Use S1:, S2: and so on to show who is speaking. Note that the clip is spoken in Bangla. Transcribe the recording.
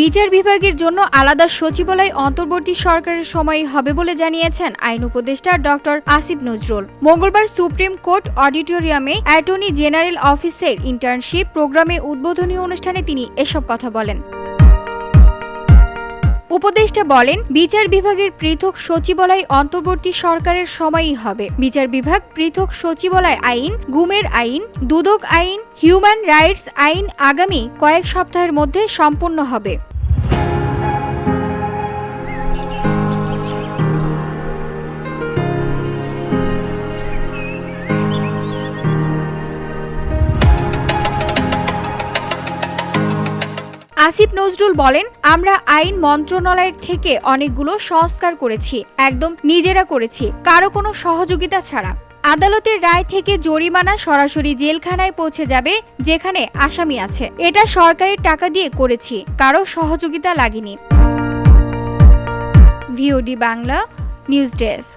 S1: বিচার বিভাগের জন্য আলাদা সচিবালয় অন্তর্বর্তী সরকারের সময়ই হবে বলে জানিয়েছেন আইন উপদেষ্টা ডক্টর আসিফ নজরুল। মঙ্গলবার সুপ্রিম কোর্ট অডিটোরিয়ামে অ্যাটর্নি জেনারেল অফিসের ইন্টার্নশিপ প্রোগ্রামে উদ্বোধনী অনুষ্ঠানে তিনি এসব কথা বলেন। উপদেষ্টা বলেন, বিচার বিভাগের পৃথক সচিবালয় অন্তর্বর্তী সরকারের সময়ই হবে। বিচার বিভাগ পৃথক সচিবালয় আইন, গুমের আইন, দুদক আইন, হিউম্যান রাইটস আইন আগামী কয়েক সপ্তাহের মধ্যে সম্পন্ন হবে। আসিফ নজরুল বলেন, আমরা আইন মন্ত্রণালয়ের থেকে অনেকগুলো সংস্কার করেছি, একদম নিজেরা করেছি, কারো কোনো সহযোগিতা ছাড়া। আদালতের রায় থেকে জরিমানা সরাসরি জেলখানায় পৌঁছে যাবে যেখানে আসামি আছে। এটা সরকারের টাকা দিয়ে করেছি, কারো সহযোগিতা লাগেনি। VOD Bangla news desk.